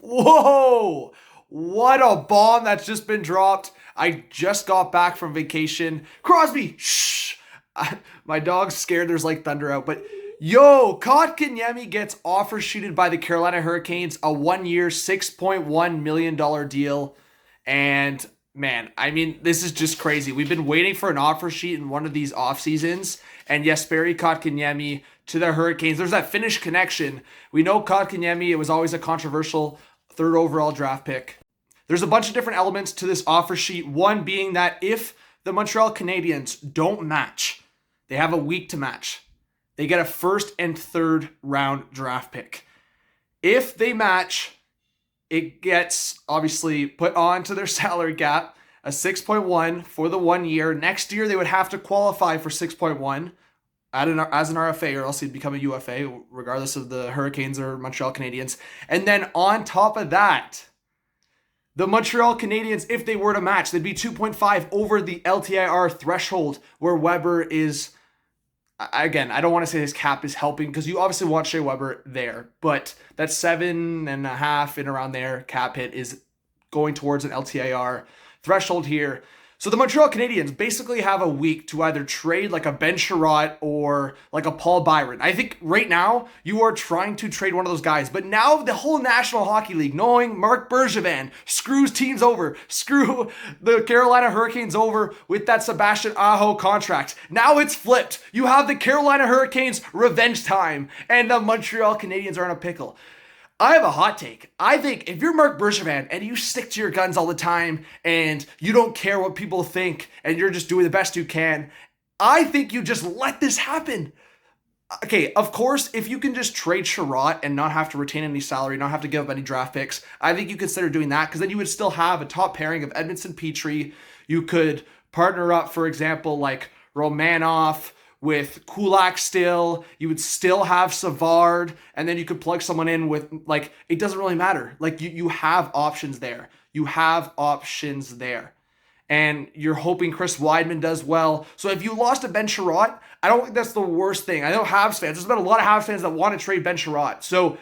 Whoa! What a bomb that's just been dropped. I just got back from vacation. Crosby! Shh! My dog's scared there's like thunder out, but yo, Kotkaniemi gets offer sheeted by the Carolina Hurricanes, a 1-year, $6.1 million deal. And man, I mean, this is just crazy. We've been waiting for an offer sheet in one of these off seasons, and Jesperi Kotkaniemi to the Hurricanes. There's that Finnish connection. We know Kotkaniemi, it was always a controversial third overall draft pick. There's a bunch of different elements to this offer sheet. One being that if the Montreal Canadiens don't match, they have a week to match. They get a first and third round draft pick. If they match, it gets obviously put onto their salary cap, a 6.1 for the 1 year. Next year, they would have to qualify for 6.1 as an RFA, or else he'd become a UFA, regardless of the Hurricanes or Montreal Canadiens. And then on top of that, the Montreal Canadiens, if they were to match, they'd be 2.5 over the LTIR threshold, where Weber is, again, I don't want to say his cap is helping, because you obviously want Shea Weber there, but that 7.5 and around there cap hit is going towards an LTIR threshold here. So the Montreal Canadiens basically have a week to either trade like a Ben Sherratt or like a Paul Byron. I think right now you are trying to trade one of those guys, but now the whole National Hockey League, knowing Marc Bergevin screws teams over, screw the Carolina Hurricanes over with that Sebastian Aho contract. Now it's flipped. You have the Carolina Hurricanes revenge time, and the Montreal Canadiens are in a pickle. I have a hot take. I think if you're Marc Bergevin and you stick to your guns all the time and you don't care what people think and you're just doing the best you can, I think you just let this happen. Okay, of course, if you can just trade Sherratt and not have to retain any salary, not have to give up any draft picks, I think you consider doing that, because then you would still have a top pairing of Edmondson Petrie. You could partner up, for example, like Romanov with Kulak still. You would still have Savard, and then you could plug someone in with, like, it doesn't really matter. Like, you have options there. You have options there. And you're hoping Chris Weidman does well. So if you lost a Ben Sherratt, I don't think that's the worst thing. I know Habs fans, there's been a lot of Habs fans that want to trade Ben Sherratt. So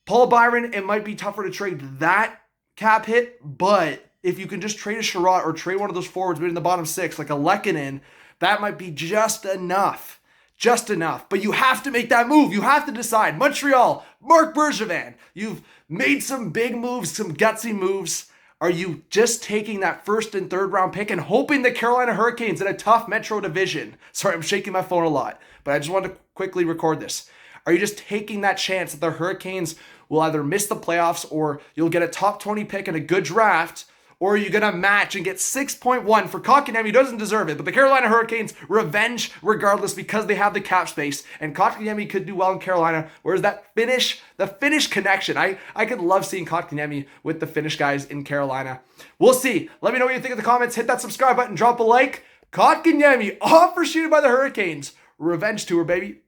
Paul Byron, it might be tougher to trade that cap hit, but if you can just trade a Sherratt or trade one of those forwards in the bottom six, like a Lehkonen, that might be just enough. Just enough. But you have to make that move. You have to decide. Montreal, Marc Bergevin, you've made some big moves, some gutsy moves. Are you just taking that first and third round pick and hoping the Carolina Hurricanes in a tough Metro division? Sorry, I'm shaking my phone a lot, but I just wanted to quickly record this. Are you just taking that chance that the Hurricanes will either miss the playoffs or you'll get a top 20 pick in a good draft? Or are you going to match and get 6.1 for Kotkaniemi, who doesn't deserve it? But the Carolina Hurricanes, revenge regardless, because they have the cap space. And Kotkaniemi could do well in Carolina. Whereas the Finnish connection, I could love seeing Kotkaniemi with the Finnish guys in Carolina. We'll see. Let me know what you think in the comments. Hit that subscribe button. Drop a like. Kotkaniemi, offer sheeted by the Hurricanes. Revenge tour, baby.